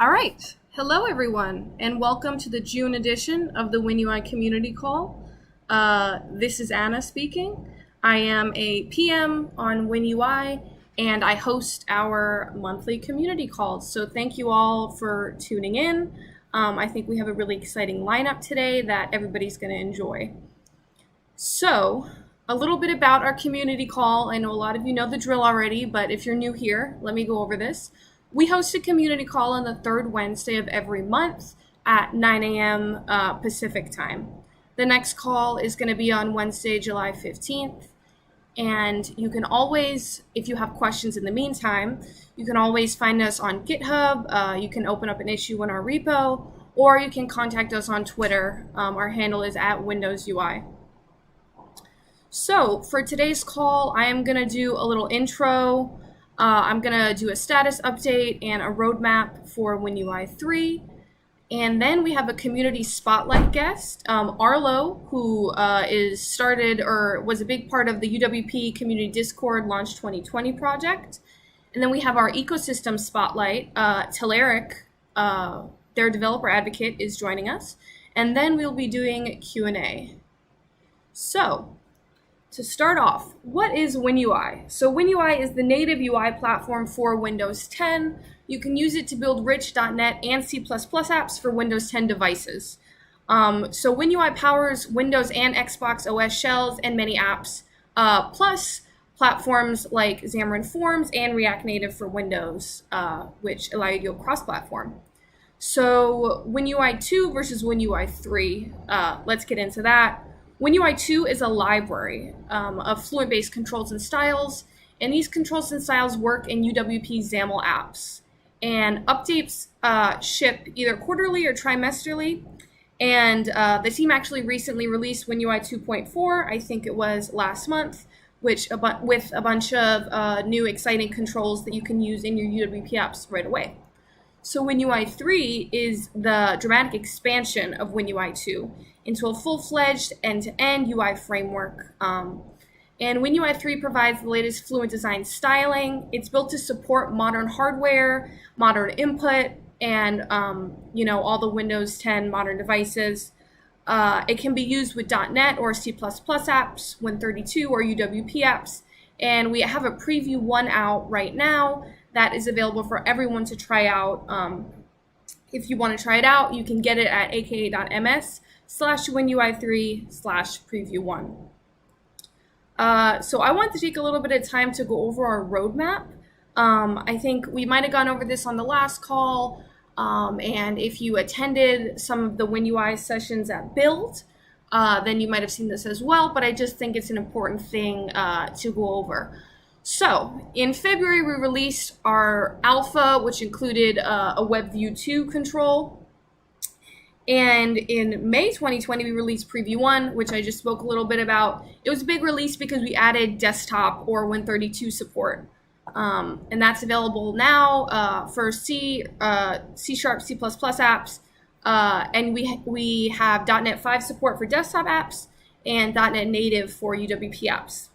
All right. Hello, everyone, and welcome to the June edition of the WinUI Community Call. This is Anna speaking. I am a PM on WinUI, and I host our monthly community calls. So thank you all for tuning in. I think we have a really exciting lineup today that everybody's going to enjoy. So, a little bit about our community call. I know a lot of you know the drill already, but if you're new here, let me go over this. We host a community call on the third Wednesday of every month at 9 a.m. Pacific time. The next call is going to be on Wednesday, July 15th. And you can always, if you have questions in the meantime, you can always find us on GitHub. You can open up an issue in our repo, or you can contact us on Twitter. Our handle is @WindowsUI. So for today's call, I am going to do a little intro. I'm going to do a status update and a roadmap for WinUI 3. And then we have a community spotlight guest, Arlo, who was a big part of the UWP Community Discord Launch 2020 project. And then we have our ecosystem spotlight. Telerik, their developer advocate, is joining us. And then we'll be doing Q&A. So, to start off, what is WinUI? So WinUI is the native UI platform for Windows 10. You can use it to build rich .NET and C++ apps for Windows 10 devices. So WinUI powers Windows and Xbox OS shells and many apps, plus platforms like Xamarin Forms and React Native for Windows, which allow you to go cross-platform. So WinUI 2 versus WinUI 3, let's get into that. WinUI 2 is a library of Fluent-based controls and styles, and these controls and styles work in UWP XAML apps. And updates ship either quarterly or trimesterly, and the team actually recently released WinUI 2.4, I think it was last month, with a bunch of new exciting controls that you can use in your UWP apps right away. So WinUI 3 is the dramatic expansion of WinUI 2 into a full-fledged end-to-end UI framework. And WinUI 3 provides the latest Fluent design styling. It's built to support modern hardware, modern input, and all the Windows 10 modern devices. It can be used with .NET or C++ apps, Win32 or UWP apps. And we have a preview 1 out right now that is available for everyone to try out. If you want to try it out, you can get it at aka.ms/WinUI3/preview1. So I want to take a little bit of time to go over our roadmap. I think we might have gone over this on the last call, and if you attended some of the WinUI sessions at Build, then you might have seen this as well, but I just think it's an important thing to go over. So, in February, we released our alpha, which included a WebView 2 control. And in May 2020, we released Preview 1, which I just spoke a little bit about. It was a big release because we added desktop or Win32 support. And that's available now for C#, C++ apps. And we have .NET 5 support for desktop apps and .NET Native for UWP apps.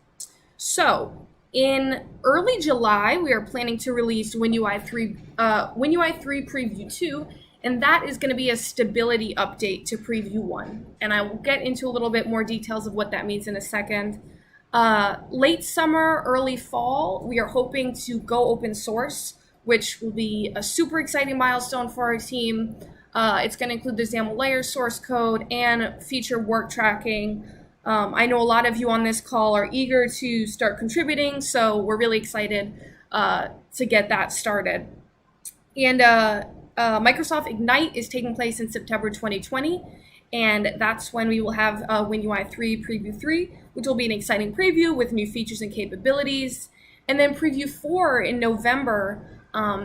So, in early July, we are planning to release WinUI 3 Preview 2, and that is going to be a stability update to Preview 1. And I will get into a little bit more details of what that means in a second. Late summer, early fall, we are hoping to go open source, which will be a super exciting milestone for our team. It's going to include the XAML layer source code and feature work tracking. I know a lot of you on this call are eager to start contributing, so we're really excited to get that started. And Microsoft Ignite is taking place in September 2020, and that's when we will have WinUI 3 Preview 3, which will be an exciting preview with new features and capabilities. And then Preview 4 in November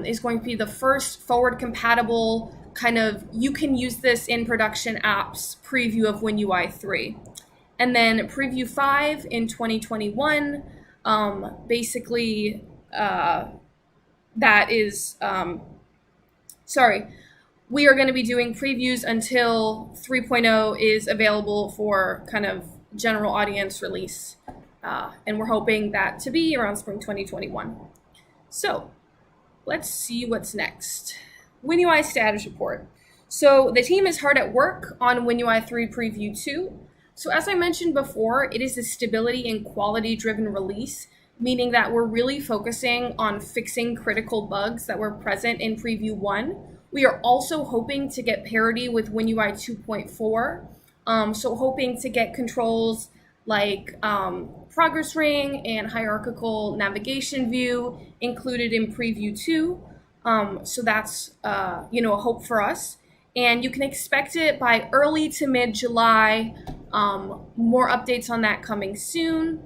is going to be the first forward-compatible kind of you can use this in production apps preview of WinUI 3. And then Preview 5 in 2021, we are going to be doing previews until 3.0 is available for kind of general audience release. And we're hoping that to be around spring 2021. So let's see what's next. WinUI status report. So the team is hard at work on WinUI 3 Preview 2. So as I mentioned before, it is a stability and quality driven release, meaning that we're really focusing on fixing critical bugs that were present in Preview 1. We are also hoping to get parity with WinUI 2.4. So hoping to get controls like progress ring and hierarchical navigation view included in Preview 2. So that's a hope for us, and you can expect it by early to mid July. More updates on that coming soon.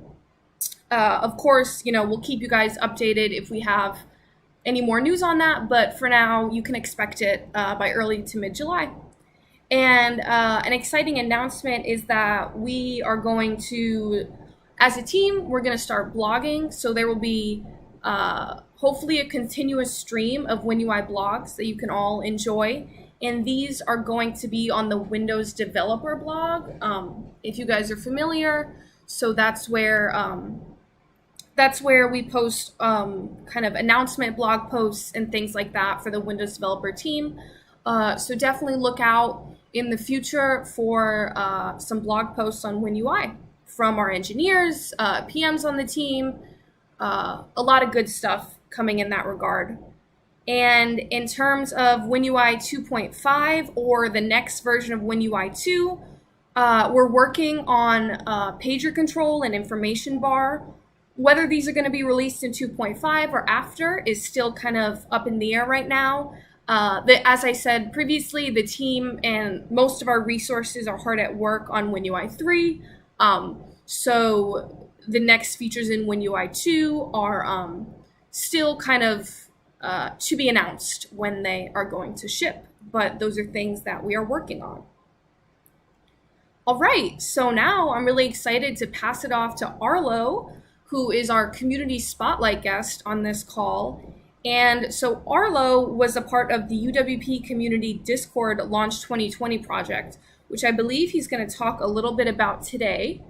Of course, we'll keep you guys updated if we have any more news on that. But for now, you can expect it by early to mid July. And an exciting announcement is that we are going to, as a team, we're going to start blogging. So there will be hopefully a continuous stream of WinUI blogs that you can all enjoy. And these are going to be on the Windows developer blog, if you guys are familiar. So that's where we post kind of announcement blog posts and things like that for the Windows developer team. So definitely look out in the future for some blog posts on WinUI from our engineers, PMs on the team, a lot of good stuff coming in that regard. And in terms of WinUI 2.5 or the next version of WinUI 2, we're working on pager control and information bar. Whether these are going to be released in 2.5 or after is still kind of up in the air right now. As I said previously, the team and most of our resources are hard at work on WinUI 3. So the next features in WinUI 2 are still kind of to be announced when they are going to ship. But those are things that we are working on. All right, so now I'm really excited to pass it off to Arlo, who is our community spotlight guest on this call. And so Arlo was a part of the UWP Community Discord Launch 2020 project, which I believe he's going to talk a little bit about today.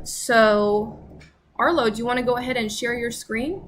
So Arlo, do you want to go ahead and share your screen?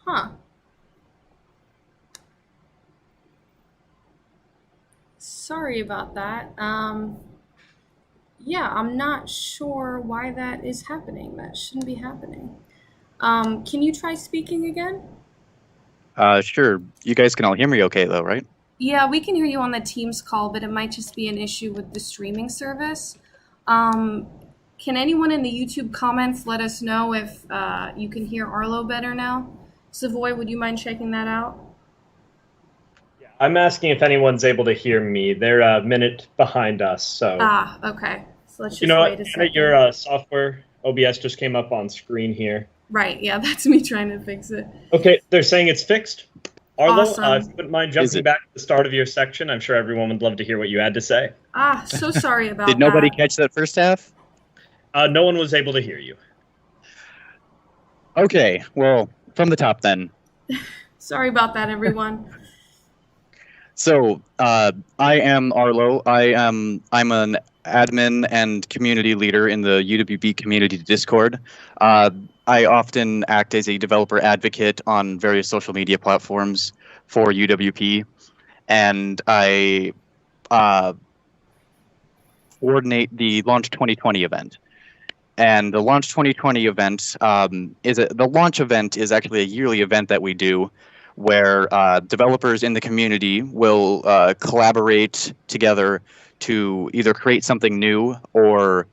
Huh. Sorry about that. Yeah, I'm not sure why that is happening. That shouldn't be happening. Can you try speaking again? Sure. You guys can all hear me okay, though, right? Yeah, we can hear you on the Teams call, but it might just be an issue with the streaming service. Um, can anyone in the YouTube comments let us know if you can hear Arlo better now? Savoy, would you mind checking that out? I'm asking if anyone's able to hear me. They're a minute behind us, so Ah, okay. So let's you just know wait what? a Anna, second. your software OBS just came up on screen here. Right, yeah, that's me trying to fix it. Okay, they're saying it's fixed. Arlo, if you Awesome. wouldn't mind Is jumping it? back to the start of your section, I'm sure everyone would love to hear what you had to say. Ah, so sorry Did about nobody that. catch that first half? No one was able to hear you. Okay, well, from the top then. Sorry about that, everyone. So, I am Arlo. I'm an admin and community leader in the UWP community Discord. Uh, I often act as a developer advocate on various social media platforms for UWP, and I uh, coordinate the Launch 2020 event. And the Launch 2020 event the launch event is actually a yearly event that we do, where developers in the community will collaborate together to either create something new or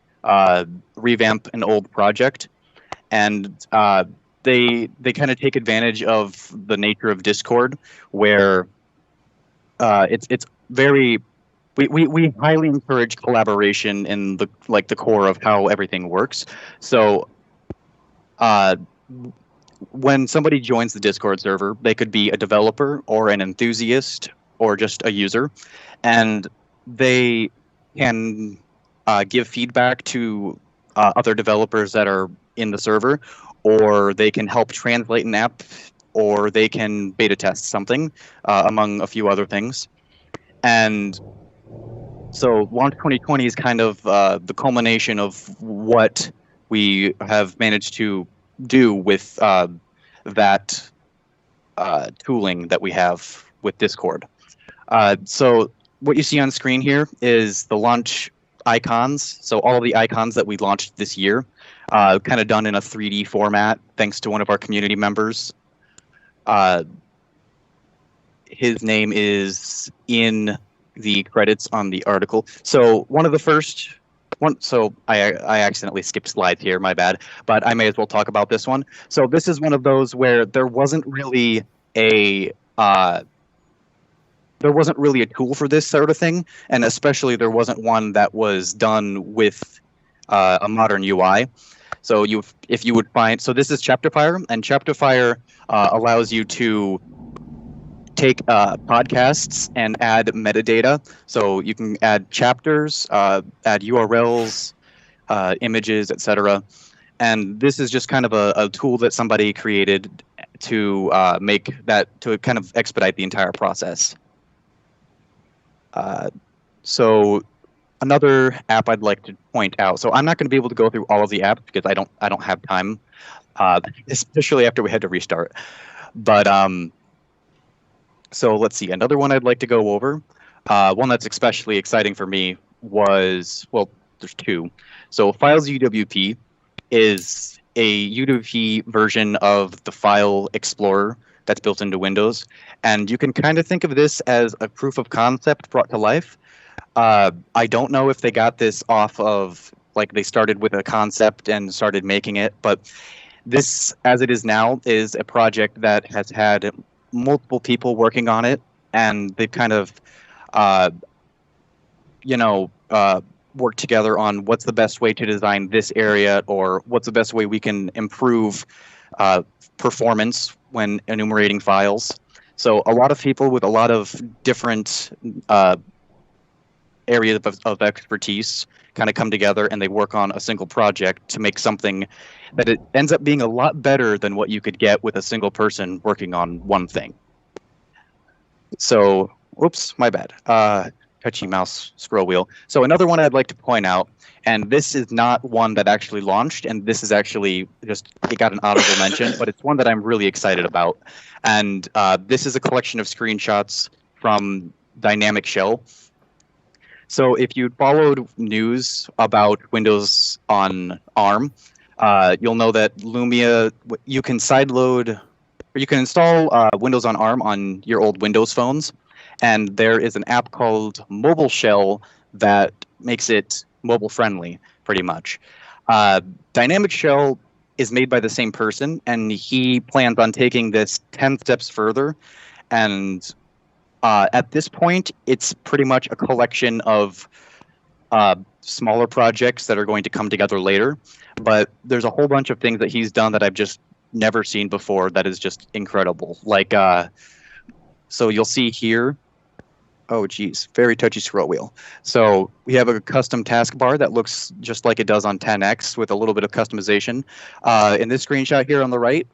revamp an old project. And they kind of take advantage of the nature of Discord, where it's very we highly encourage collaboration in the core of how everything works. So uh, when somebody joins the Discord server, they could be a developer or an enthusiast or just a user, and they can give feedback to other developers that are in the server, or they can help translate an app, or they can beta test something, among a few other things. And so Launch 2020 is kind of the culmination of what we have managed to do with that tooling that we have with Discord. So what you see on screen here is the launch icons. So all of the icons that we launched this year, kind of done in a 3D format, thanks to one of our community members. His name is in the credits on the article. So one of the first one. So I accidentally skipped slides here. My bad. But I may as well talk about this one. So this is one of those where there wasn't really a tool for this sort of thing, and especially there wasn't one that was done with a modern UI. So if you would find, so this is ChapterFire, and ChapterFire allows you to take podcasts and add metadata. So you can add chapters, add URLs, images, etc. And this is just kind of a tool that somebody created to to kind of expedite the entire process. So another app I'd like to point out. So I'm not going to be able to go through all of the apps because I don't have time, especially after we had to restart. But so let's see. Another one I'd like to go over, one that's especially exciting for me was, well, there's two. So Files UWP is a UWP version of the File Explorer that's built into Windows. And you can kind of think of this as a proof of concept brought to life. I don't know if they got this off of, like, they started with a concept and started making it, but this, as it is now, is a project that has had multiple people working on it, and they've kind of, worked together on what's the best way to design this area, or what's the best way we can improve performance when enumerating files. So a lot of people with a lot of different areas of expertise kind of come together, and they work on a single project to make something that it ends up being a lot better than what you could get with a single person working on one thing. So, whoops, my bad. touchy mouse scroll wheel. So another one I'd like to point out, and this is not one that actually launched, and this is actually just, it got an honorable mention, but it's one that I'm really excited about. And this is a collection of screenshots from Dynamic Shell. So if you followed news about Windows on ARM, you'll know that Lumia, you can sideload, or you can install Windows on ARM on your old Windows phones. And there is an app called Mobile Shell that makes it mobile friendly, pretty much. Dynamic Shell is made by the same person, and he plans on taking this 10 steps further. And at this point, it's pretty much a collection of smaller projects that are going to come together later. But there's a whole bunch of things that he's done that I've just never seen before that is just incredible. Like, so you'll see here, oh geez, very touchy scroll wheel. So we have a custom taskbar that looks just like it does on 10X with a little bit of customization. In this screenshot here on the right,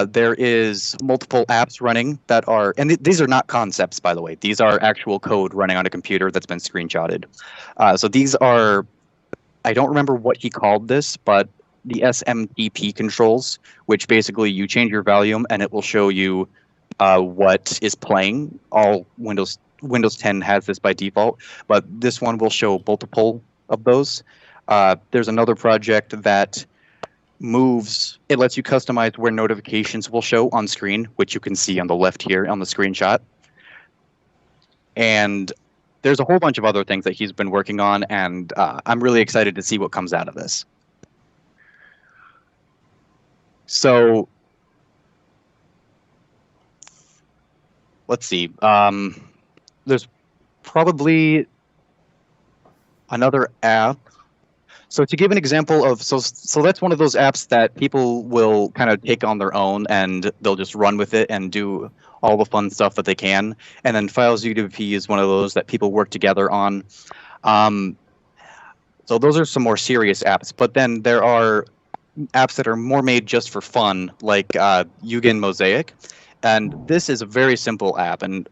there is multiple apps running that are, and these are not concepts, by the way. These are actual code running on a computer that's been screenshotted. So these are, I don't remember what he called this, but the SMTP controls, which basically you change your volume and it will show you what is playing. All Windows 10 has this by default, but this one will show multiple of those. There's another project that moves, it lets you customize where notifications will show on screen, which you can see on the left here on the screenshot. And there's a whole bunch of other things that he's been working on, and I'm really excited to see what comes out of this. So let's see. There's probably another app. So to give an example of, so that's one of those apps that people will kind of take on their own and they'll just run with it and do all the fun stuff that they can. And then Files UWP is one of those that people work together on. So those are some more serious apps. But then there are apps that are more made just for fun, like Yugen Mosaic. And this is a very simple app, and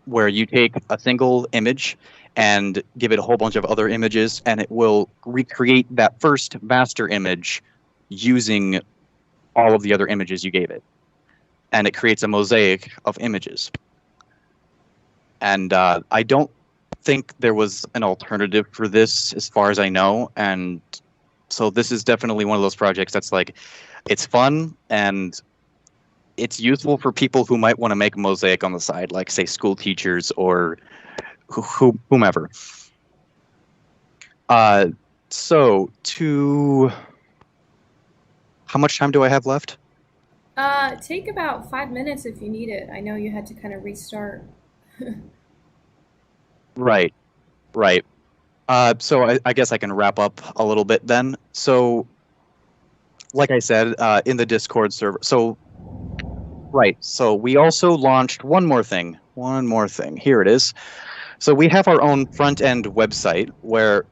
where you take a single image and give it a whole bunch of other images, and it will recreate that first master image using all of the other images you gave it. And it creates a mosaic of images. And I don't think there was an alternative for this as far as I know. And so this is definitely one of those projects that's like, it's fun and it's useful for people who might want to make a mosaic on the side, like say school teachers or whomever. So how much time do I have left? Take about 5 minutes if you need it. I know you had to kind of restart. Right. So I guess I can wrap up a little bit then. So, like I said, in the Discord server. So we also launched one more thing. Here it is. So we have our own front-end website where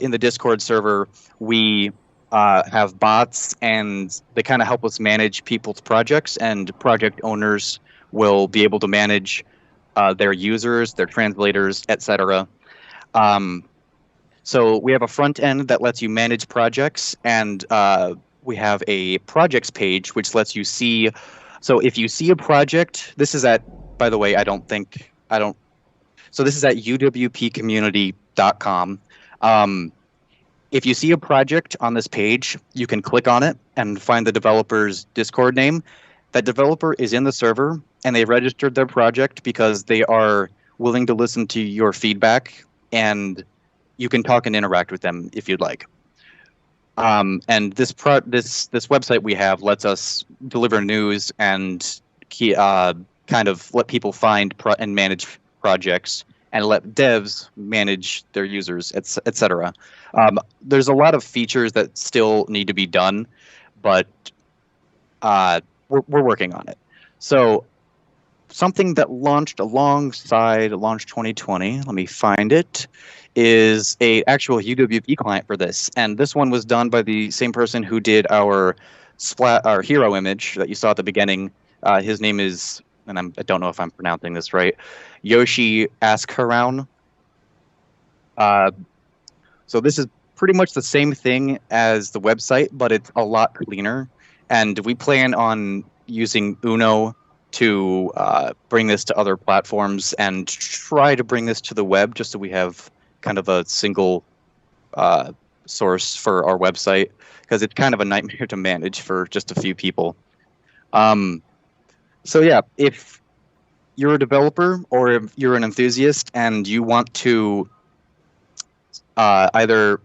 in the Discord server we have bots, and they kind of help us manage people's projects, and project owners will be able to manage their users, their translators, etc. So we have a front end that lets you manage projects, and we have a projects page which lets you see. So if you see a project, this is at, by the way, so this is at uwpcommunity.com. If you see a project on this page, you can click on it and find the developer's Discord name. That developer is in the server, and they registered their project because they are willing to listen to your feedback, and you can talk and interact with them if you'd like. And this website we have lets us deliver news and kind of let people find and manage projects, and let devs manage their users, etc. There's a lot of features that still need to be done, but we're working on it. So something that launched alongside Launch 2020, let me find it, is a actual UWP client for this. And this one was done by the same person who did our hero image that you saw at the beginning. His name is, and I don't know if I'm pronouncing this right, Yoshi Askharoun. So this is pretty much the same thing as the website, but it's a lot cleaner. And we plan on using Uno to bring this to other platforms and try to bring this to the web, just so we have kind of a single source for our website, because it's kind of a nightmare to manage for just a few people. So yeah, if you're a developer or if you're an enthusiast and you want to either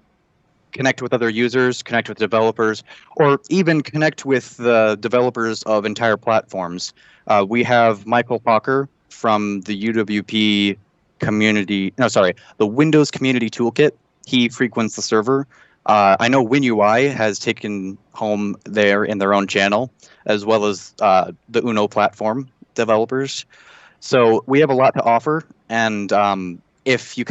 connect with other users, connect with developers, or even connect with the developers of entire platforms, we have Michael Hawker from the the Windows Community Toolkit. He frequents the server. I know WinUI has taken home there in their own channel, as well as the Uno platform developers. So we have a lot to offer, and if you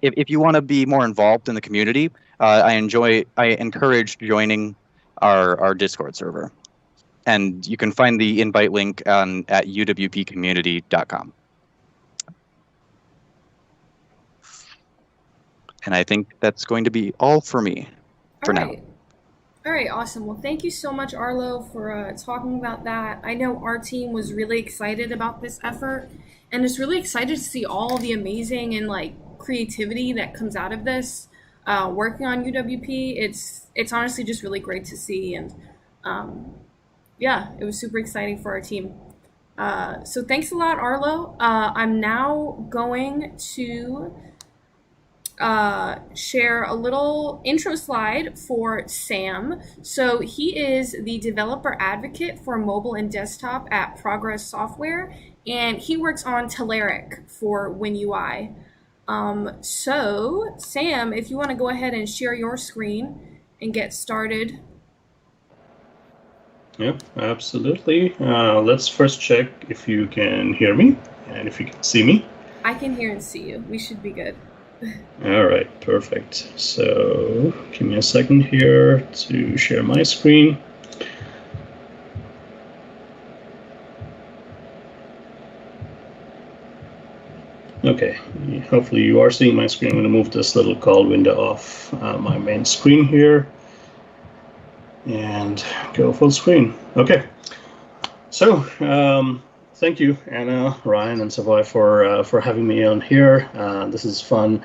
if you want to be more involved in the community, I encourage joining our Discord server, and you can find the invite link at uwpcommunity.com. And I think that's going to be all for me for now. All right, awesome. Well, thank you so much, Arlo, for talking about that. I know our team was really excited about this effort, and is really excited to see all the amazing and creativity that comes out of this. Working on UWP, it's honestly just really great to see, and yeah, it was super exciting for our team. So thanks a lot, Arlo. I'm now going to share a little intro slide for Sam. So he is the developer advocate for mobile and desktop at Progress Software, and he works on Telerik for WinUI. So Sam, if you want to go ahead and share your screen and get started. Yep, absolutely. Let's first check if you can hear me and if you can see me. I can hear and see you. We should be good. All right, perfect. So give me a second here to share my screen. Okay, hopefully you are seeing my screen. I'm going to move this little call window off my main screen here and go full screen. Okay, so thank you, Anna, Ryan, and Savoy for having me on here. This is fun.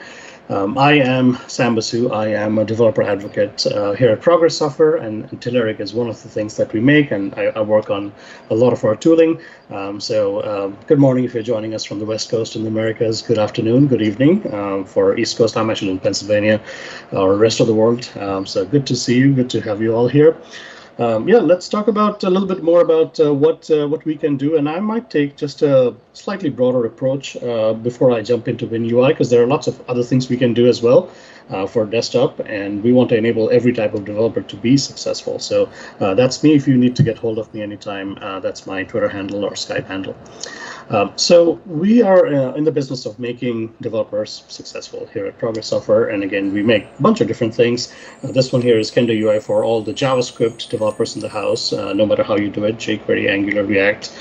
I am Sam Basu. I am a developer advocate here at Progress Software, and Telerik is one of the things that we make, and I work on a lot of our tooling. So good morning if you're joining us from the West Coast in the Americas. Good afternoon, good evening. For East Coast, I'm actually in Pennsylvania, or rest of the world. So good to see you. Good to have you all here. Yeah, let's talk about a little bit more about what we can do, and I might take just a slightly broader approach before I jump into WinUI, because there are lots of other things we can do as well for desktop, and we want to enable every type of developer to be successful. So that's me. If you need to get hold of me anytime, that's my Twitter handle or Skype handle. So we are in the business of making developers successful here at Progress Software, and again, we make a bunch of different things. This one here is Kendo UI for all the JavaScript developers in the house, no matter how you do it, jQuery, Angular, React,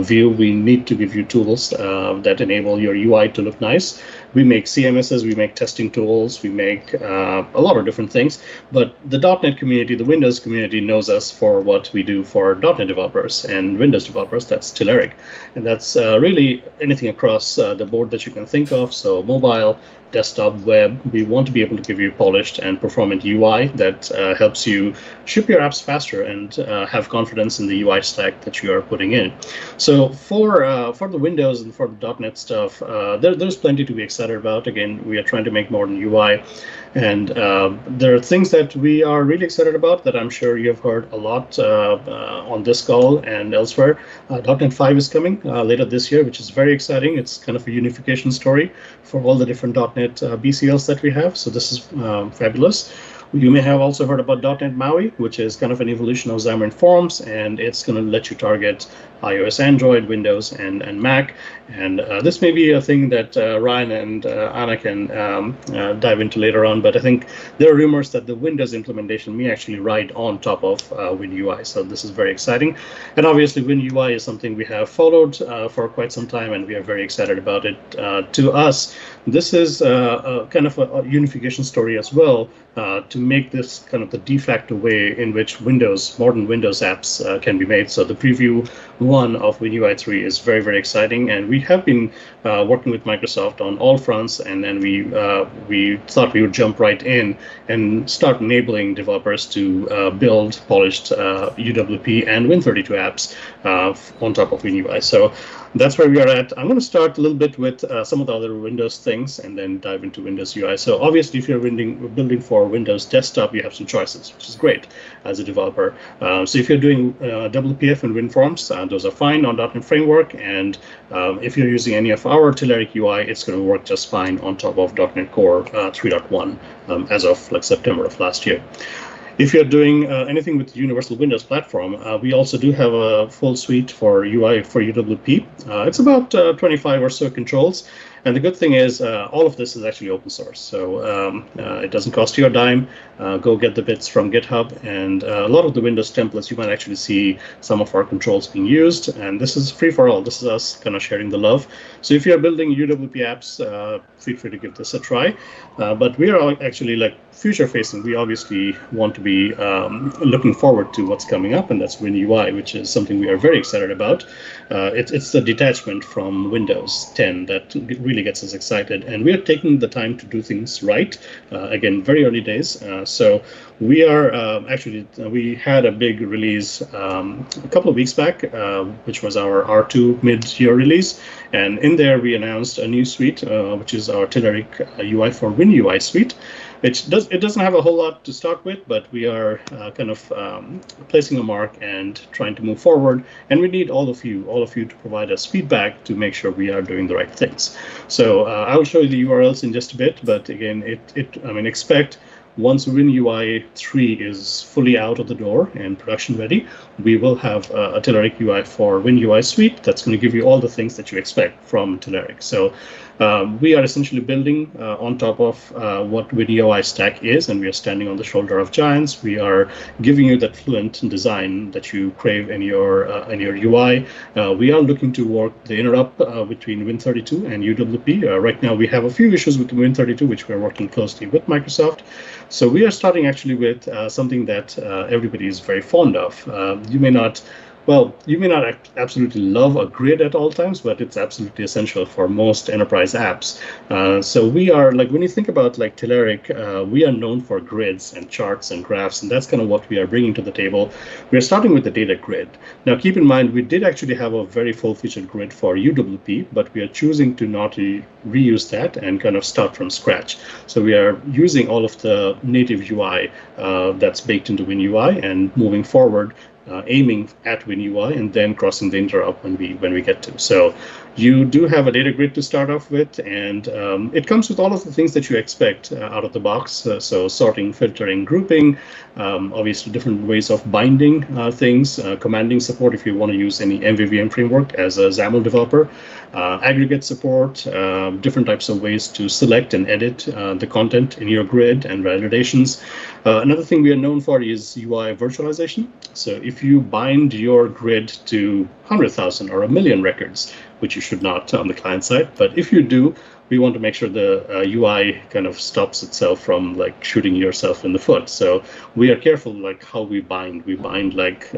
Vue. We need to give you tools that enable your UI to look nice. We make CMSs, we make testing tools, we make a lot of different things, but the .NET community, the Windows community knows us for what we do for .NET developers and Windows developers. That's Telerik, and that's really anything across the board that you can think of. So mobile, desktop, web, we want to be able to give you polished and performant UI that helps you ship your apps faster and have confidence in the UI stack that you are putting in. So for the Windows and for the .NET stuff, there's plenty to be excited about. Again, we are trying to make modern UI, and there are things that we are really excited about that I'm sure you've heard a lot on this call and elsewhere. .NET 5 is coming later this year, which is very exciting. It's kind of a unification story for all the different .NET BCLs that we have. So this is fabulous. You may have also heard about .NET MAUI, which is kind of an evolution of Xamarin Forms, and it's going to let you target iOS, Android, Windows, and Mac. And this may be a thing that Ryan and Anna can dive into later on, but I think there are rumors that the Windows implementation may actually ride on top of WinUI, so this is very exciting. And obviously, WinUI is something we have followed for quite some time, and we are very excited about it. To us, this is kind of a unification story as well, to make this kind of the de facto way in which modern Windows apps can be made. So the preview 1 of WinUI 3 is very, very exciting, and we have been working with Microsoft on all fronts, and then we thought we would jump right in and start enabling developers to build polished UWP and Win32 apps on top of WinUI. So that's where we are at. I'm going to start a little bit with some of the other Windows things and then dive into Windows UI. So obviously, if you're building for Windows desktop, you have some choices, which is great as a developer. So if you're doing WPF and WinForms, those are fine on .NET Framework. And if you're using any of our Telerik UI, it's going to work just fine on top of .NET Core 3.1 as of like September of last year. If you're doing anything with the Universal Windows Platform, we also do have a full suite for UI for UWP. It's about 25 or so controls. And the good thing is all of this is actually open source. So it doesn't cost you a dime. Go get the bits from GitHub. And a lot of the Windows templates, you might actually see some of our controls being used. And this is free for all. This is us kind of sharing the love. So if you're building UWP apps, feel free to give this a try. But we are actually like future facing. We obviously want to be looking forward to what's coming up. And that's WinUI, which is something we are very excited about. It's the detachment from Windows 10 that really gets us excited, and we are taking the time to do things right. Again, very early days. So we are we had a big release a couple of weeks back, which was our R2 mid-year release, and in there we announced a new suite, which is our Telerik UI for WinUI suite. It doesn't have a whole lot to start with, but we are kind of placing a mark and trying to move forward. And we need all of you to provide us feedback to make sure we are doing the right things. So I will show you the URLs in just a bit, but again, expect once WinUI 3 is fully out of the door and production ready, we will have a Telerik UI for WinUI suite that's going to give you all the things that you expect from Telerik. So we are essentially building on top of what WinUI stack is, and we are standing on the shoulder of giants. We are giving you that fluent design that you crave in your UI. We are looking to work the interop between Win32 and UWP. Right now, we have a few issues with Win32, which we're working closely with Microsoft. So we are starting actually with something that everybody is very fond of. You may not absolutely love a grid at all times, but it's absolutely essential for most enterprise apps. So we are, like, when you think about like Telerik, we are known for grids and charts and graphs, and that's kind of what we are bringing to the table. We're starting with the data grid. Now, keep in mind, we did actually have a very full-featured grid for UWP, but we are choosing to not reuse that and kind of start from scratch. So we are using all of the native UI that's baked into WinUI and moving forward, aiming at WinUI and then crossing the interop when we get to. So you do have a data grid to start off with, and it comes with all of the things that you expect out of the box. So sorting, filtering, grouping, obviously different ways of binding things, commanding support if you want to use any MVVM framework as a XAML developer, aggregate support, different types of ways to select and edit the content in your grid, and validations. Another thing we are known for is UI virtualization. So if you bind your grid to 100,000 or 1,000,000 records, which you should not on the client side, but if you do, we want to make sure the UI kind of stops itself from like shooting yourself in the foot. So we are careful like how we bind. We bind like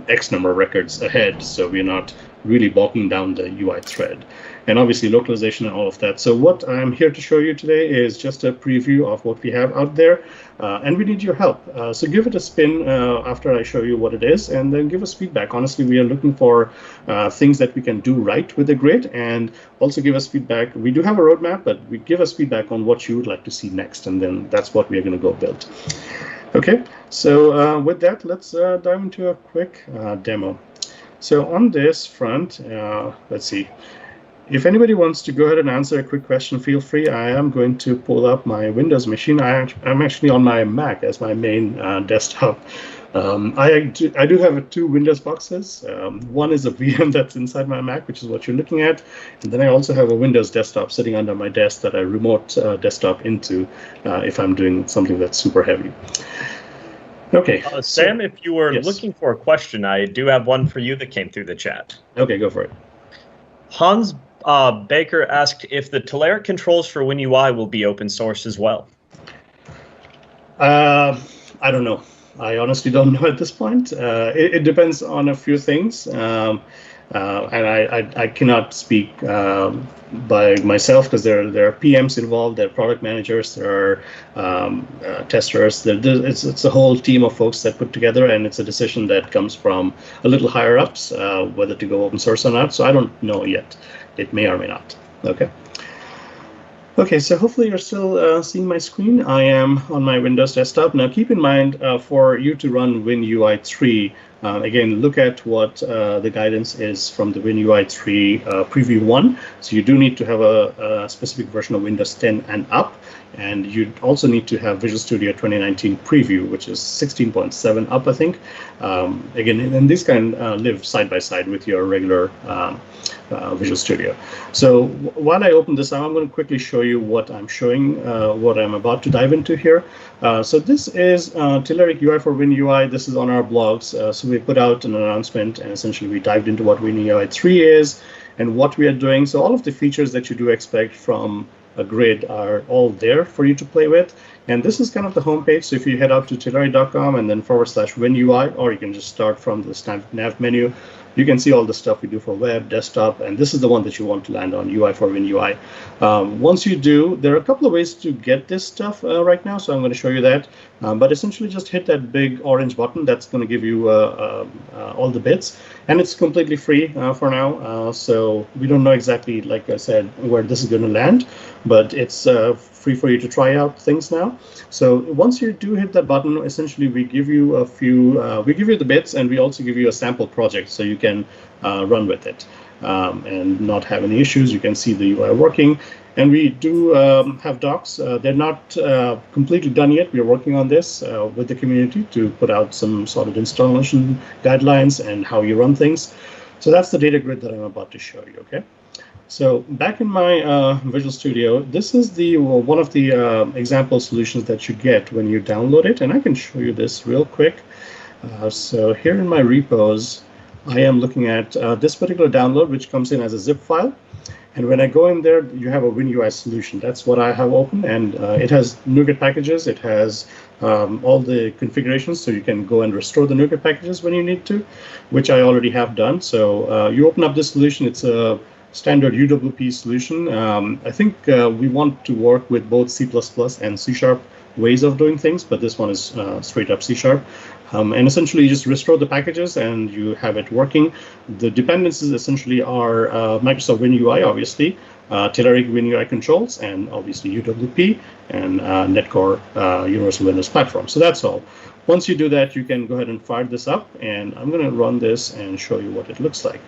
X number of records ahead, so we're not really bogging down the UI thread. And obviously localization and all of that. So what I'm here to show you today is just a preview of what we have out there, and we need your help. So give it a spin after I show you what it is, and then give us feedback. Honestly, we are looking for things that we can do right with the grid, and also give us feedback. We do have a roadmap, but we give us feedback on what you would like to see next, and then that's what we are going to go build. Okay, so with that, let's dive into a quick demo. So on this front, let's see. If anybody wants to go ahead and answer a quick question, feel free. I am going to pull up my Windows machine. I'm actually on my Mac as my main desktop. I do have two Windows boxes. One is a VM that's inside my Mac, which is what you're looking at. And then I also have a Windows desktop sitting under my desk that I remote desktop into if I'm doing something that's super heavy. Okay. Sam, if you were yes. looking for a question, I do have one for you that came through the chat. Okay, go for it. Hans Baker asked if the Telerik controls for WinUI will be open source as well. I don't know. I honestly don't know at this point. It depends on a few things, and I cannot speak by myself because there are PMs involved, there are product managers, there are testers. It's a whole team of folks that put together, and it's a decision that comes from a little higher ups whether to go open source or not. So I don't know yet. It may or may not. Okay. Okay, so hopefully you're still seeing my screen. I am on my Windows desktop. Now keep in mind for you to run WinUI 3, again, look at what the guidance is from the WinUI 3 Preview 1. So you do need to have a specific version of Windows 10 and up. And you also need to have Visual Studio 2019 Preview, which is 16.7 up, I think. Again, and these can live side by side with your regular Visual Studio. So while I open this up, I'm going to quickly show you what I'm showing, what I'm about to dive into here. So this is Telerik UI for WinUI. This is on our blogs. So we put out an announcement, and essentially we dived into what WinUI 3 is and what we are doing. So all of the features that you do expect from a grid are all there for you to play with. And this is kind of the homepage. So if you head out to telerik.com and then /WinUI, or you can just start from the nav menu, you can see all the stuff we do for web, desktop, and this is the one that you want to land on, UI for WinUI. Once you do, there are a couple of ways to get this stuff right now, so I'm going to show you that. But essentially just hit that big orange button. That's going to give you all the bits, and it's completely free for now. So we don't know exactly, like I said, where this is going to land, but it's free for you to try out things now. So once you do hit that button, essentially we give you a few, we give you the bits, and we also give you a sample project so you can run with it and not have any issues. You can see the UI working. And we do have docs. They're not completely done yet. We're working on this with the community to put out some solid installation guidelines and how you run things. So that's the data grid that I'm about to show you, okay? So back in my Visual Studio, this is the one of the example solutions that you get when you download it. And I can show you this real quick. So here in my repos, I am looking at this particular download, which comes in as a zip file. And when I go in there, you have a WinUI solution. That's what I have open, and it has NuGet packages. It has all the configurations, so you can go and restore the NuGet packages when you need to, which I already have done. So you open up this solution. It's a standard UWP solution. I think we want to work with both C++ and C# ways of doing things, but this one is straight up C#. And essentially, you just restore the packages and you have it working. The dependencies essentially are Microsoft WinUI, obviously, Telerik WinUI controls, and obviously UWP and Netcore Universal Windows Platform. So that's all. Once you do that, you can go ahead and fire this up, and I'm going to run this and show you what it looks like.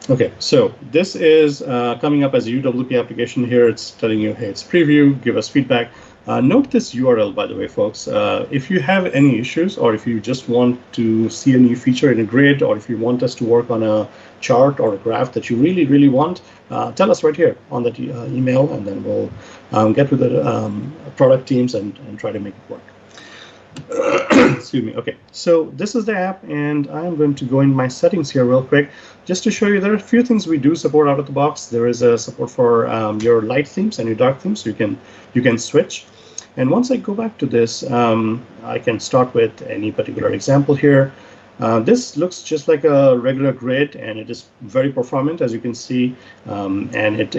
Okay, so this is coming up as a UWP application here. It's telling you, hey, it's preview, give us feedback. Note this URL, by the way, folks. If you have any issues, or if you just want to see a new feature in a grid, or if you want us to work on a chart or a graph that you really, really want, tell us right here on that email, and then we'll get with the product teams and try to make it work. Excuse me. Okay, so this is the app, and I'm going to go in my settings here real quick just to show you there are a few things we do support out of the box. There is a support for your light themes and your dark themes, so you can switch. And once I go back to this, I can start with any particular example here. This looks just like a regular grid, and it is very performant, as you can see, and it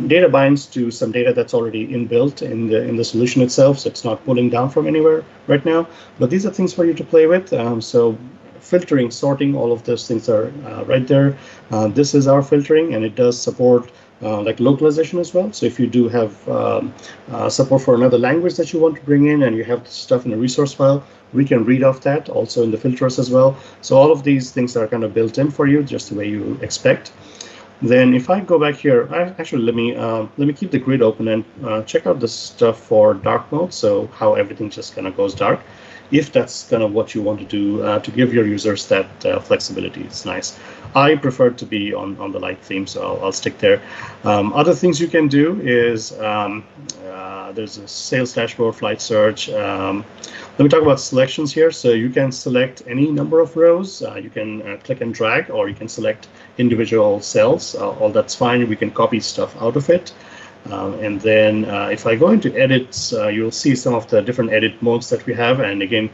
data binds to some data that's already inbuilt in the solution itself, so it's not pulling down from anywhere right now. But these are things for you to play with. So filtering, sorting, all of those things are right there. This is our filtering, and it does support like localization as well. So if you do have support for another language that you want to bring in and you have stuff in a resource file, we can read off that also in the filters as well. So all of these things are kind of built in for you, just the way you expect. Then if I go back here, actually let me keep the grid open and check out the stuff for dark mode. So how everything just kind of goes dark, if that's kind of what you want to do to give your users that flexibility. It's nice. I prefer to be on the light theme, so I'll stick there. Other things you can do is there's a sales dashboard, flight search. Let me talk about selections here. So you can select any number of rows. You can click and drag, or you can select individual cells. All that's fine. We can copy stuff out of it. And then if I go into edits, you'll see some of the different edit modes that we have. And again,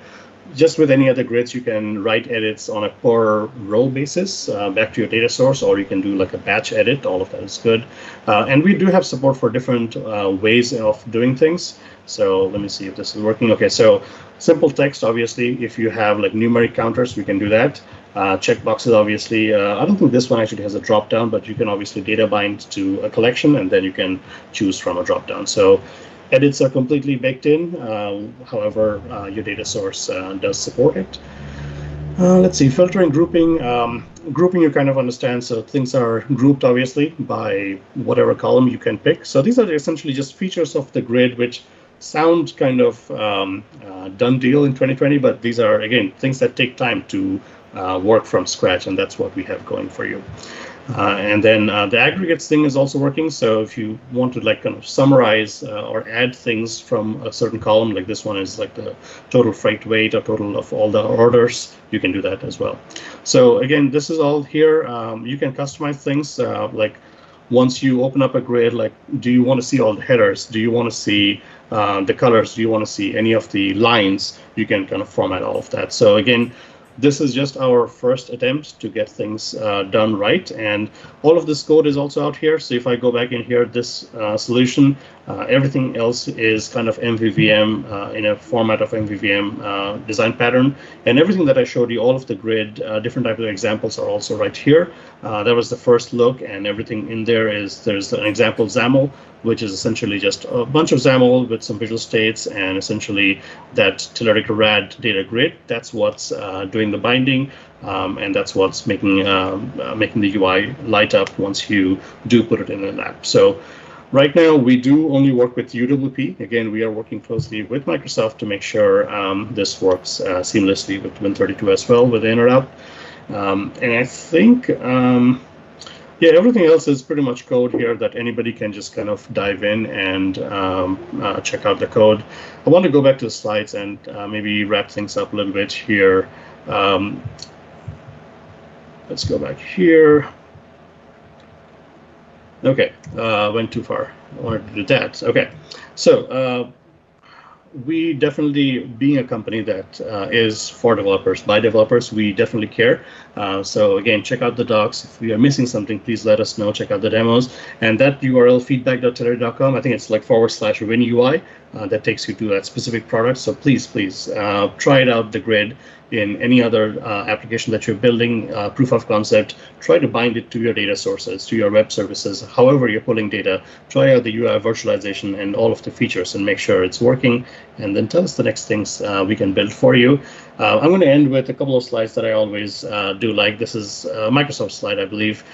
just with any other grids, you can write edits on a per row basis back to your data source, or you can do like a batch edit. All of that is good. And we do have support for different ways of doing things. So let me see if this is working. Okay, so simple text, obviously, if you have like numeric counters, we can do that. Checkboxes, obviously. I don't think this one actually has a drop down, but you can obviously data bind to a collection, and then you can choose from a drop down. So edits are completely baked in. However, your data source does support it. Let's see, filtering, grouping. Grouping you kind of understand. So things are grouped, obviously, by whatever column you can pick. So these are essentially just features of the grid, which sound kind of done deal in 2020, but these are, again, things that take time to work from scratch, and that's what we have going for you. And then the aggregates thing is also working. So if you want to like kind of summarize or add things from a certain column, like this one is like the total freight weight or total of all the orders, you can do that as well. So again, this is all here. You can customize things like once you open up a grid, like, do you want to see all the headers? Do you want to see the colors? Do you want to see any of the lines? You can kind of format all of that. So again, this is just our first attempt to get things done right, and all of this code is also out here. So if I go back in here, this solution, everything else is kind of MVVM in a format of MVVM design pattern, and everything that I showed you, all of the grid, different types of examples are also right here. That was the first look, and everything in there is, there's an example XAML, which is essentially just a bunch of XAML with some visual states, and essentially that Telerik RAD data grid. That's what's doing the binding, and that's what's making the UI light up once you do put it in an app. So right now we do only work with UWP. Again, we are working closely with Microsoft to make sure this works seamlessly with Win32 as well, with in or out. And I think yeah, everything else is pretty much code here that anybody can just kind of dive in and check out the code. I want to go back to the slides and maybe wrap things up a little bit here. Let's go back here. Okay, went too far. I wanted to do that. Okay, so we definitely, being a company that is for developers, by developers, we definitely care. So again, check out the docs. If we are missing something, please let us know. Check out the demos. And that URL, feedback.telerik.com, I think it's like /WinUI, that takes you to that specific product. So please try it out, the grid, in any other application that you're building, proof of concept. Try to bind it to your data sources, to your web services, however you're pulling data. Try out the UI virtualization and all of the features and make sure it's working, and then tell us the next things we can build for you. I'm going to end with a couple of slides that I always do like. This is a Microsoft slide, I believe.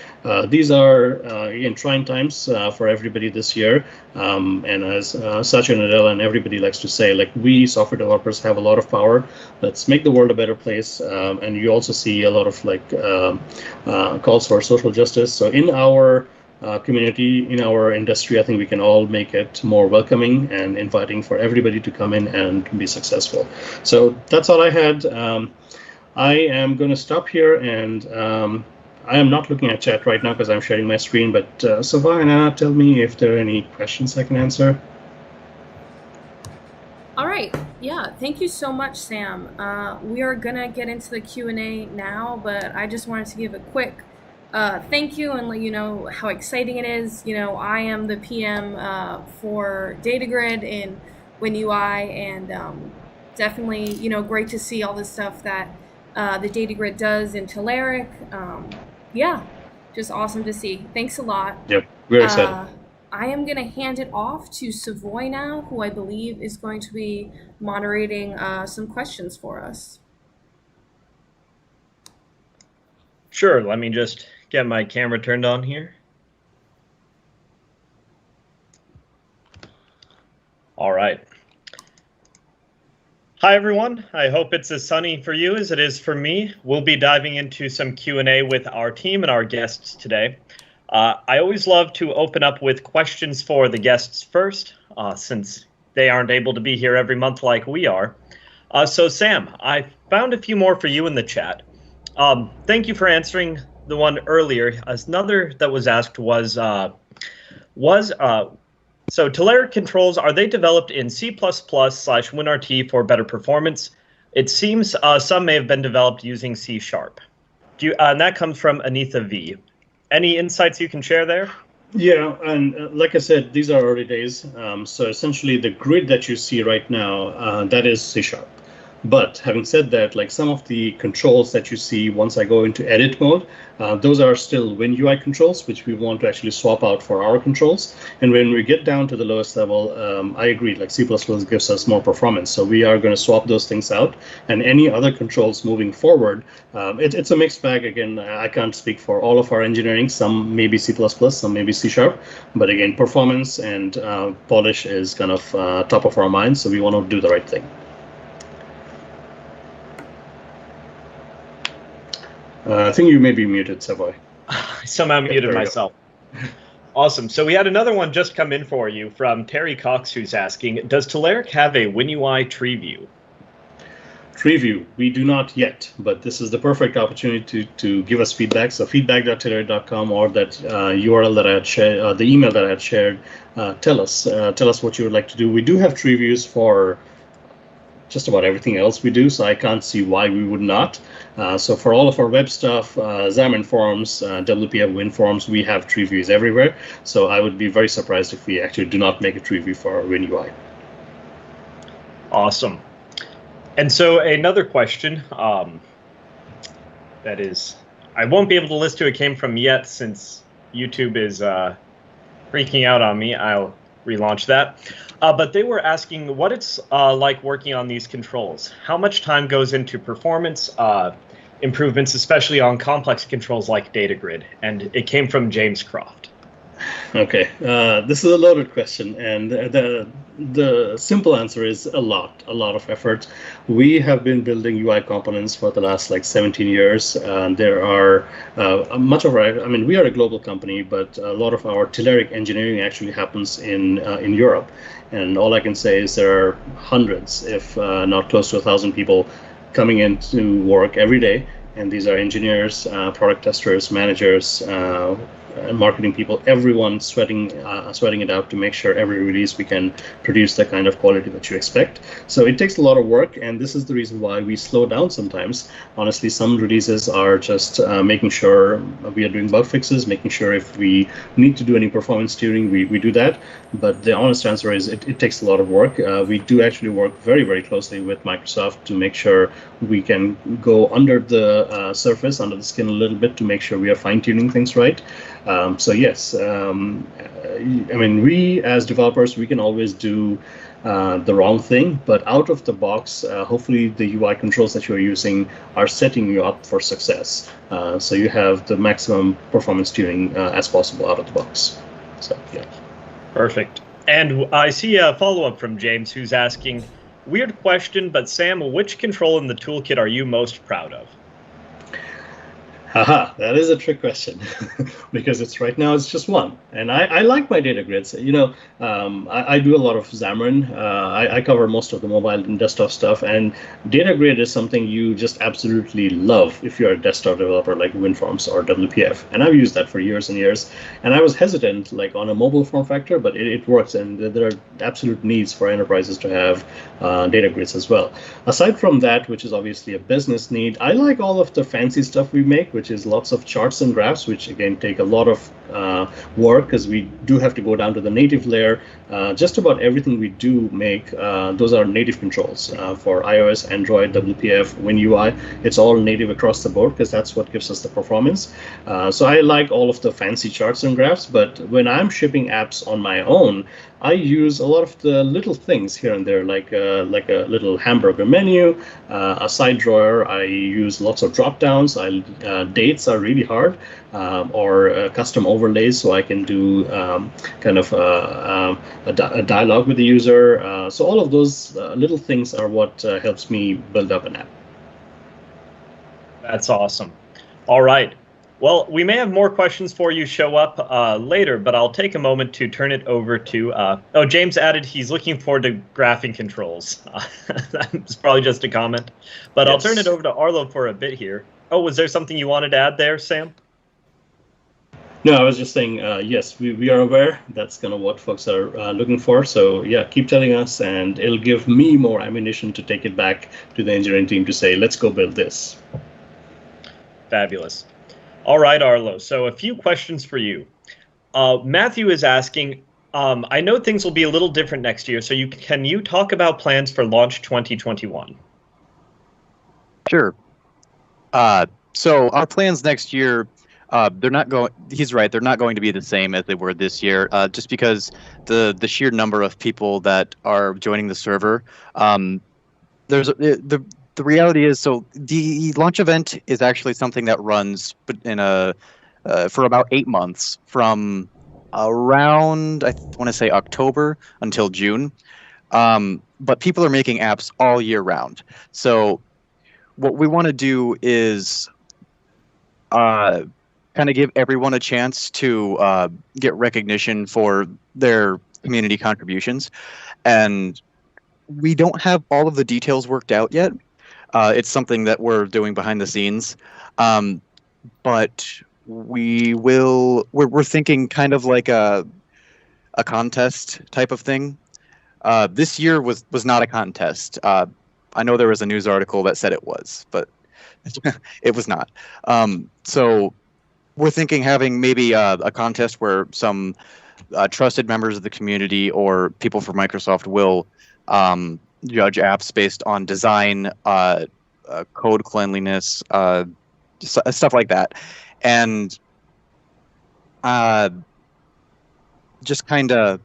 These are, again, trying times for everybody this year. And as Satya Nadella and everybody likes to say, like, we software developers have a lot of power. Let's make the world a better place. And you also see a lot of like calls for social justice. So in our community, in our industry, I think we can all make it more welcoming and inviting for everybody to come in and be successful. So that's all I had. I am going to stop here, and I am not looking at chat right now because I'm sharing my screen, but Savah and Anna, tell me if there are any questions I can answer. All right. Yeah, thank you so much, Sam. We are going to get into the Q&A now, but I just wanted to give a quick thank you and let you know how exciting it is. You know, I am the PM for DataGrid in WinUI, and definitely, you know, great to see all the stuff that the DataGrid does in Telerik. Yeah, Just awesome to see. Thanks a lot. Yep, we're excited. I am going to hand it off to Savoy now, who I believe is going to be moderating some questions for us. Sure, let me just get my camera turned on here. All right. Hi, everyone. I hope it's as sunny for you as it is for me. We'll be diving into some Q&A with our team and our guests today. I always love to open up with questions for the guests first, since they aren't able to be here every month like we are. So Sam, I found a few more for you in the chat. Thank you for answering the one earlier. Another that was asked was so Telerik controls, are they developed in C++/WinRT for better performance? It seems some may have been developed using C#. And that comes from Anitha V. Any insights you can share there? Yeah, and like I said, these are early days. So essentially the grid that you see right now, that is C#. But having said that, like some of the controls that you see once I go into edit mode, those are still WinUI controls, which we want to actually swap out for our controls. And when we get down to the lowest level, I agree, like C++ gives us more performance. So we are going to swap those things out. And any other controls moving forward, it's a mixed bag. Again, I can't speak for all of our engineering. Some may be C++, some may be C#. But again, performance and polish is kind of top of our minds. So we want to do the right thing. I think you may be muted, Savoy. I somehow muted myself. Awesome. So we had another one just come in for you from Terry Cox, who's asking, does Telerik have a WinUI tree view? Tree view, we do not yet, but this is the perfect opportunity to give us feedback. So feedback.telerik.com or that URL that I had shared, the email that I had shared, tell us what you would like to do. We do have tree views for just about everything else we do, so I can't see why we would not. So for all of our web stuff, Xamarin Forms, WPF Win Forms, we have tree views everywhere. So I would be very surprised if we actually do not make a tree view for WinUI. Awesome. And so another question that is, I won't be able to list who it came from yet since YouTube is freaking out on me. I'll relaunch that. But they were asking what it's like working on these controls. How much time goes into performance improvements, especially on complex controls like data grid? And it came from James Croft. Okay, this is a loaded question, and the simple answer is a lot of effort. We have been building UI components for the last like 17 years. There are much of our, I mean, we are a global company, but a lot of our Telerik engineering actually happens in Europe. And all I can say is there are hundreds, if not close to 1,000 people coming in to work every day. And these are engineers, product testers, managers, marketing people, everyone sweating it out to make sure every release we can produce the kind of quality that you expect. So it takes a lot of work, and this is the reason why we slow down sometimes. Honestly, some releases are just making sure we are doing bug fixes, making sure if we need to do any performance tuning, we do that. But the honest answer is it takes a lot of work. We do actually work very, very closely with Microsoft to make sure we can go under the surface, under the skin a little bit to make sure we are fine-tuning things right. So yes, I mean, we as developers, we can always do the wrong thing, but out of the box, hopefully the UI controls that you're using are setting you up for success. So you have the maximum performance tuning as possible out of the box. So yeah. Perfect. And I see a follow-up from James who's asking, weird question, but Sam, which control in the toolkit are you most proud of? Haha, that is a trick question because it's right now it's just one, and I like my data grids. You know, I do a lot of Xamarin. I cover most of the mobile and desktop stuff, and data grid is something you just absolutely love if you're a desktop developer like WinForms or WPF. And I've used that for years and years. And I was hesitant like on a mobile form factor, but it works, and there are absolute needs for enterprises to have data grids as well. Aside from that, which is obviously a business need, I like all of the fancy stuff we make, which is lots of charts and graphs, which again take a lot of work, because we do have to go down to the native layer. Just about everything we do make, those are native controls for iOS, Android, WPF, WinUI. It's all native across the board because that's what gives us the performance. So I like all of the fancy charts and graphs, but when I'm shipping apps on my own, I use a lot of the little things here and there, like a little hamburger menu, a side drawer. I use lots of drop downs. Dates are really hard, or custom overlays, so I can do kind of a dialogue with the user. So all of those little things are what helps me build up an app. That's awesome. All right. Well, we may have more questions for you show up later, but I'll take a moment to turn it over to... James added he's looking forward to graphing controls. That's probably just a comment. But yes. I'll turn it over to Arlo for a bit here. Oh, was there something you wanted to add there, Sam? No, I was just saying, yes, we are aware that's kind of what folks are looking for. So yeah, keep telling us, and it'll give me more ammunition to take it back to the engineering team to say, let's go build this. Fabulous. All right, Arlo. So a few questions for you. Matthew is asking, I know things will be a little different next year, so can you talk about plans for launch 2021? Sure. So our plans next year, they're not going. He's right. They're not going to be the same as they were this year, just because the sheer number of people that are joining the server. The reality is, so the launch event is actually something that runs for about 8 months, from around, I want to say, October until June. But people are making apps all year round. So what we want to do is kind of give everyone a chance to get recognition for their community contributions. And we don't have all of the details worked out yet. It's something that we're doing behind the scenes, but we're thinking kind of like a contest type of thing. This year was not a contest. I know there was a news article that said it was, but it was not. So we're thinking having maybe a contest where some trusted members of the community or people from Microsoft will judge apps based on design, code cleanliness, stuff like that, and just kind of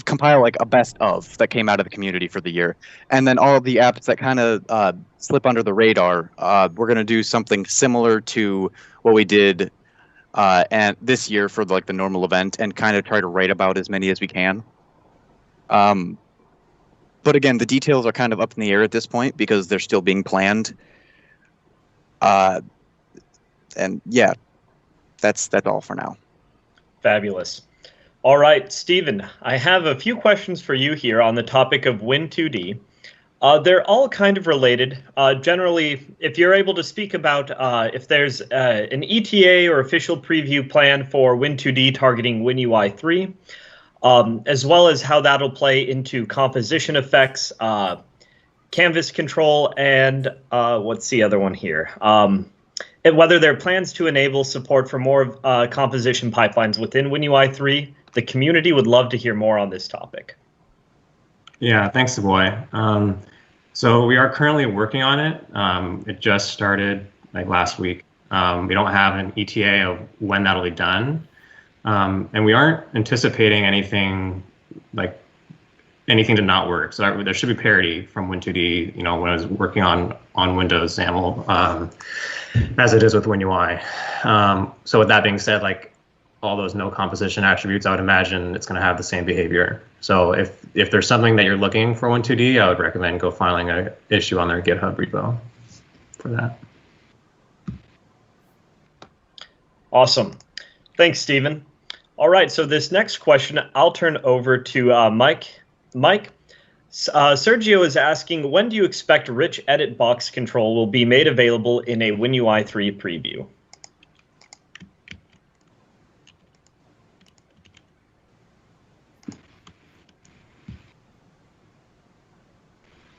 compile like a best of that came out of the community for the year. And then all of the apps that kind of slip under the radar, we're going to do something similar to what we did and this year for like the normal event, and kind of try to write about as many as we can. But again, the details are kind of up in the air at this point because they're still being planned. And yeah, that's all for now. Fabulous. All right, Stephen, I have a few questions for you here on the topic of Win2D. They're all kind of related. Generally, if you're able to speak about if there's an ETA or official preview plan for Win2D targeting WinUI 3, as well as how that'll play into composition effects, canvas control, and what's the other one here? And whether there are plans to enable support for more composition pipelines within WinUI 3. The community would love to hear more on this topic. Yeah, thanks, Savoy. So we are currently working on it. It just started like last week. We don't have an ETA of when that'll be done. And we aren't anticipating anything to not work. So there should be parity from Win2D, when I was working on Windows XAML, as it is with WinUI. So with that being said, like all those no composition attributes, I would imagine it's going to have the same behavior. So if there's something that you're looking for Win2D, I would recommend go filing an issue on their GitHub repo for that. Awesome. Thanks, Stephen. All right, so this next question, I'll turn over to Mike. Mike, Sergio is asking, when do you expect rich edit box control will be made available in a WinUI 3 preview?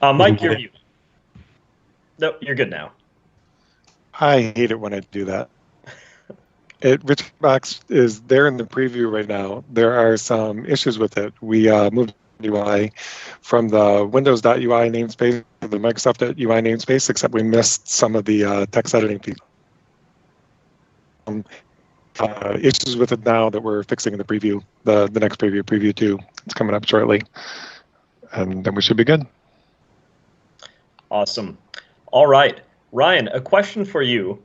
Mike, you're mute. No, you're good now. I hate it when I do that. Richbox is there in the preview right now. There are some issues with it. We moved UI from the Windows.UI namespace to the Microsoft.UI namespace, except we missed some of the text editing features. Issues with it now that we're fixing in the preview, the next preview 2. It's coming up shortly, and then we should be good. Awesome. All right, Ryan, a question for you.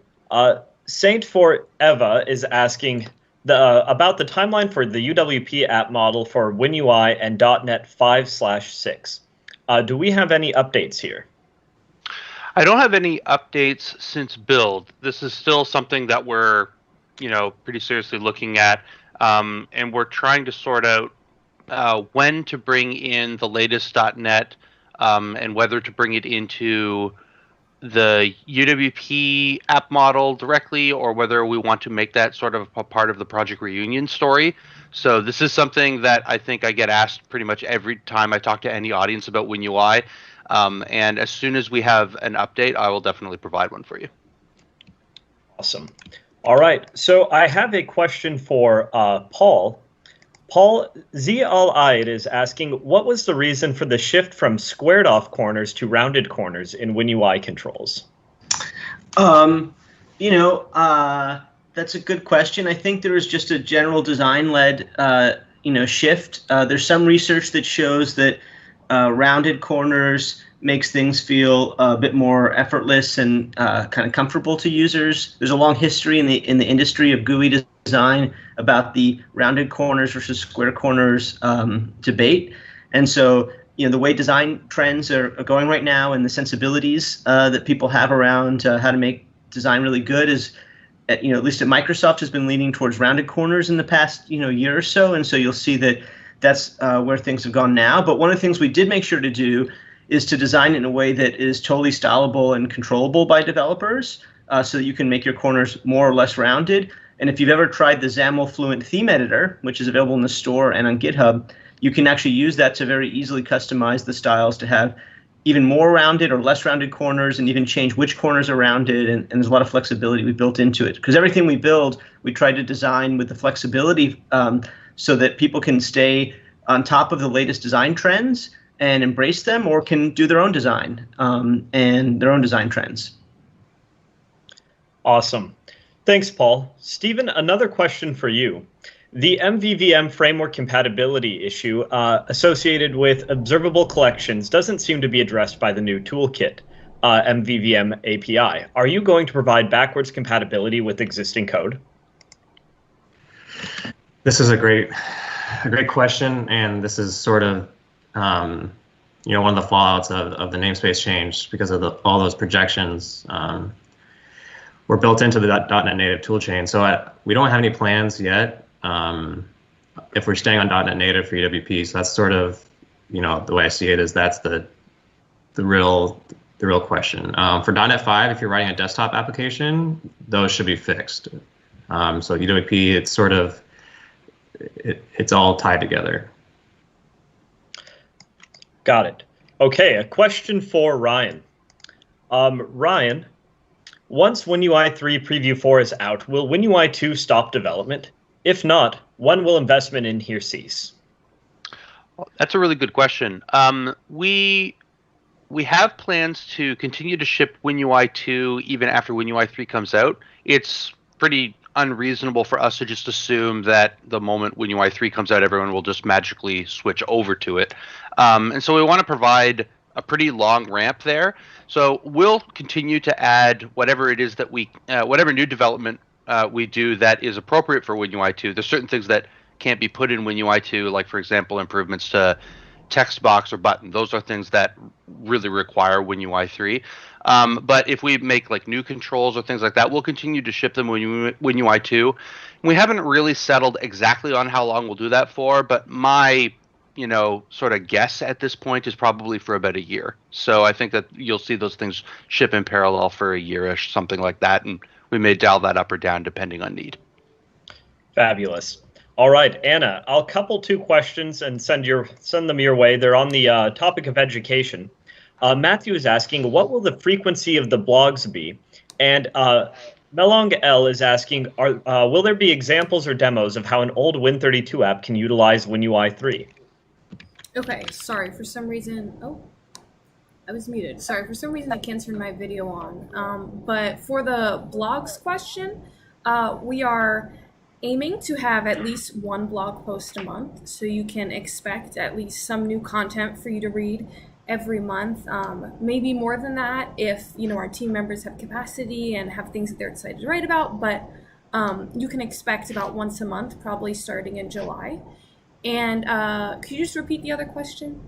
Saint for Eva is asking about the timeline for the UWP app model for WinUI and .NET 5/6. Do we have any updates here? I don't have any updates since build. This is still something that we're, pretty seriously looking at, and we're trying to sort out when to bring in the latest .NET and whether to bring it into the UWP app model directly, or whether we want to make that sort of a part of the Project Reunion story. So this is something that I think I get asked pretty much every time I talk to any audience about WinUI. And as soon as we have an update, I will definitely provide one for you. Awesome. All right. So I have a question for Paul. Paul Z-Al-Aid is asking, what was the reason for the shift from squared off corners to rounded corners in WinUI controls? That's a good question. I think there was just a general design-led, shift. There's some research that shows that rounded corners makes things feel a bit more effortless and kind of comfortable to users. There's a long history in the industry of GUI design about the rounded corners versus square corners debate. And so, the way design trends are going right now and the sensibilities that people have around how to make design really good is, at least at Microsoft, has been leaning towards rounded corners in the past, year or so. And so you'll see that that's where things have gone now. But one of the things we did make sure to do is to design it in a way that is totally stylable and controllable by developers, so that you can make your corners more or less rounded. And if you've ever tried the XAML Fluent theme editor, which is available in the store and on GitHub, you can actually use that to very easily customize the styles to have even more rounded or less rounded corners, and even change which corners are rounded. And there's a lot of flexibility we built into it, because everything we build, we try to design with the flexibility so that people can stay on top of the latest design trends and embrace them, or can do their own design and their own design trends. Awesome. Thanks, Paul. Stephen, another question for you. The MVVM framework compatibility issue associated with observable collections doesn't seem to be addressed by the new toolkit, MVVM API. Are you going to provide backwards compatibility with existing code? This is a great question, and this is sort of one of the fallouts of the namespace change, because of all those projections were built into the .NET Native toolchain. So we don't have any plans yet if we're staying on .NET Native for UWP. So that's sort of, the way I see it is that's the real question. For .NET 5, if you're writing a desktop application, those should be fixed. So UWP, it's sort of, it's all tied together. Got it. Okay, a question for Ryan. Ryan, once WinUI 3 Preview 4 is out, will WinUI 2 stop development? If not, when will investment in here cease? That's a really good question. We have plans to continue to ship WinUI 2 even after WinUI 3 comes out. It's pretty unreasonable for us to just assume that the moment WinUI 3 comes out, everyone will just magically switch over to it. And so we want to provide a pretty long ramp there. So we'll continue to add whatever it is that whatever new development we do that is appropriate for WinUI 2. There's certain things that can't be put in WinUI 2, like, for example, improvements to text box or button. Those are things that really require WinUI 3. But if we make like new controls or things like that, we'll continue to ship them WinUI 2. We haven't really settled exactly on how long we'll do that for, but my sort of guess at this point is probably for about a year. So I think that you'll see those things ship in parallel for a year-ish, something like that, and we may dial that up or down depending on need. Fabulous. All right, Anna, I'll couple two questions and send them your way. They're on the topic of education. Matthew is asking, what will the frequency of the blogs be? And Melong L is asking, will there be examples or demos of how an old Win32 app can utilize WinUI 3? Okay, sorry, for some reason, I was muted. Sorry, for some reason I can't turn my video on. But for the blogs question, we are aiming to have at least one blog post a month, so you can expect at least some new content for you to read every month. Maybe more than that if our team members have capacity and have things that they're excited to write about, but you can expect about once a month, probably starting in July. And could you just repeat the other question?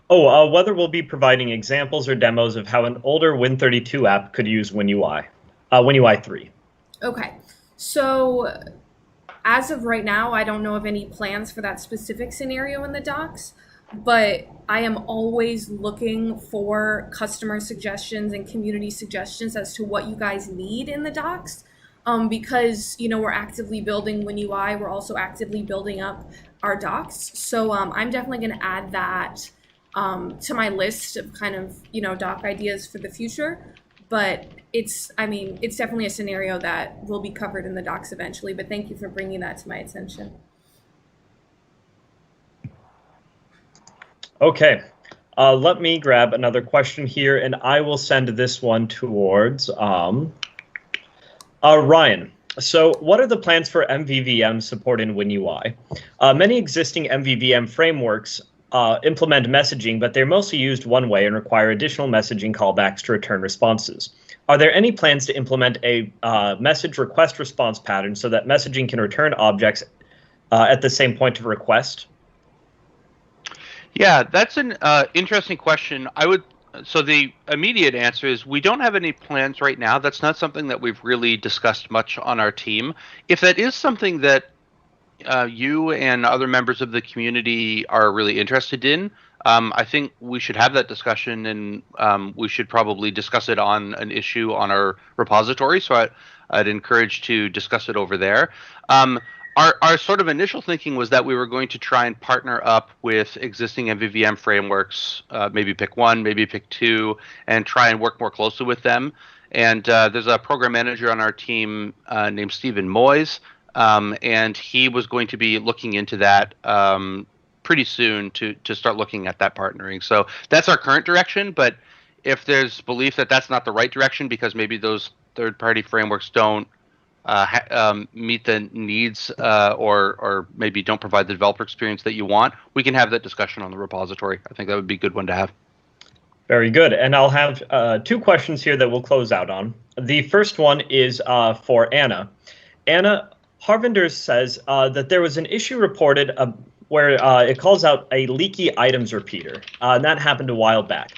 Whether we'll be providing examples or demos of how an older Win32 app could use WinUI 3. Okay, so as of right now, I don't know of any plans for that specific scenario in the docs, but I am always looking for customer suggestions and community suggestions as to what you guys need in the docs. Because we're actively building WinUI, we're also actively building up our docs. So I'm definitely going to add that to my list of kind of doc ideas for the future. But it's definitely a scenario that will be covered in the docs eventually. But thank you for bringing that to my attention. Okay, let me grab another question here, and I will send this one towards Ryan. So what are the plans for MVVM support in WinUI? Many existing MVVM frameworks implement messaging, but they're mostly used one way and require additional messaging callbacks to return responses. Are there any plans to implement a message request response pattern so that messaging can return objects at the same point of request? Yeah, that's an interesting question. So the immediate answer is we don't have any plans right now. That's not something that we've really discussed much on our team. If that is something that you and other members of the community are really interested in, I think we should have that discussion, and we should probably discuss it on an issue on our repository. So I'd encourage to discuss it over there. Our sort of initial thinking was that we were going to try and partner up with existing MVVM frameworks, maybe pick one, maybe pick two, and try and work more closely with them. And there's a program manager on our team named Stephen Moyes, and he was going to be looking into that pretty soon to start looking at that partnering. So that's our current direction, but if there's belief that that's not the right direction because maybe those third-party frameworks don't meet the needs or maybe don't provide the developer experience that you want, we can have that discussion on the repository. I think that would be a good one to have. Very good. And I'll have two questions here that we'll close out on. The first one is for Anna. Anna, Harvinder says that there was an issue reported where it calls out a leaky items repeater, and that happened a while back.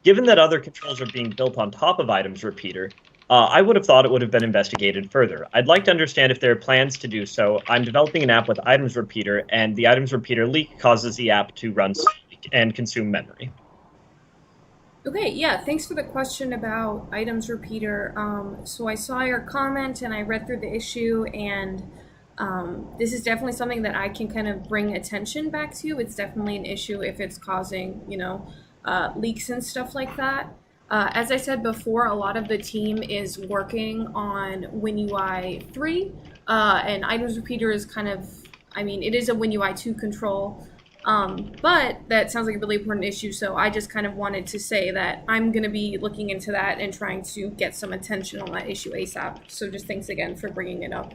Given that other controls are being built on top of items repeater, I would have thought it would have been investigated further. I'd like to understand if there are plans to do so. I'm developing an app with items repeater, and the items repeater leak causes the app to run and consume memory. Okay, yeah, thanks for the question about items repeater. So I saw your comment and I read through the issue, and this is definitely something that I can kind of bring attention back to. It's definitely an issue if it's causing, leaks and stuff like that. As I said before, a lot of the team is working on WinUI 3, and items repeater is kind of, it is a WinUI 2 control, but that sounds like a really important issue, so I just kind of wanted to say that I'm going to be looking into that and trying to get some attention on that issue ASAP. So just thanks again for bringing it up.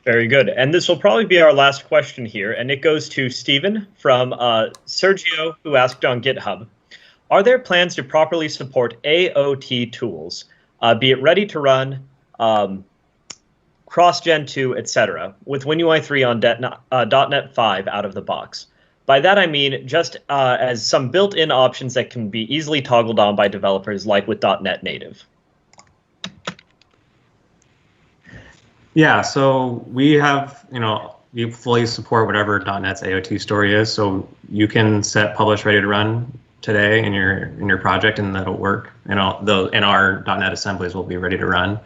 Very good. And this will probably be our last question here, and it goes to Stephen from Sergio, who asked on GitHub. Are there plans to properly support AOT tools, be it ready to run, cross-gen 2, etc., with WinUI 3 on .NET 5 out of the box? By that I mean just as some built-in options that can be easily toggled on by developers like with .NET Native. Yeah, so we have, you fully support whatever .NET's AOT story is, so you can set publish ready to run today in your project, and that'll work. And our .NET assemblies will be ready to run.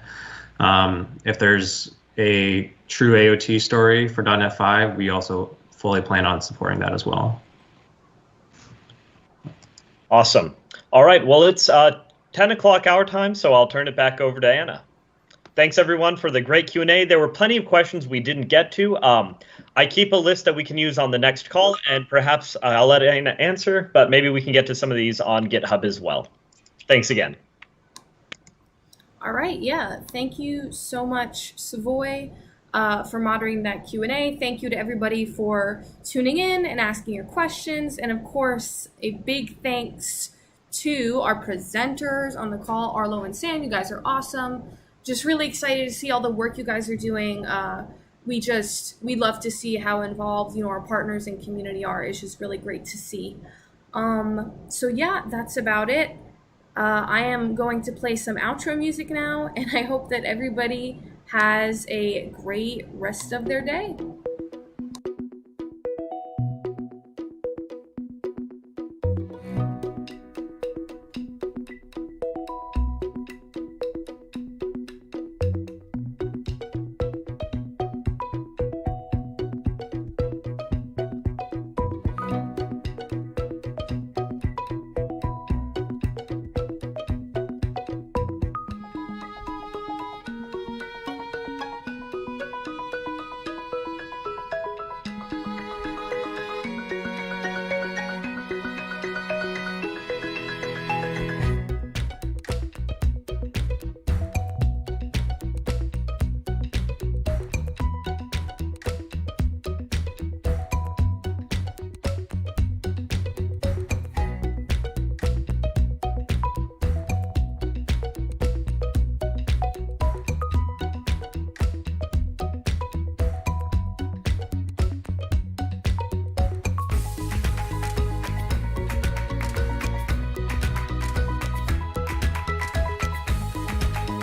If there's a true AOT story for .NET 5, we also fully plan on supporting that as well. Awesome. All right. Well, it's 10 o'clock our time, so I'll turn it back over to Anna. Thanks everyone for the great Q&A. There were plenty of questions we didn't get to. I keep a list that we can use on the next call, and perhaps I'll let Anna answer, but maybe we can get to some of these on GitHub as well. Thanks again. All right, yeah. Thank you so much, Savoy, for moderating that Q&A. Thank you to everybody for tuning in and asking your questions. And of course, a big thanks to our presenters on the call, Arlo and Sam. You guys are awesome. Just really excited to see all the work you guys are doing. We love to see how involved, our partners and community are. It's just really great to see. So yeah, that's about it. I am going to play some outro music now, and I hope that everybody has a great rest of their day.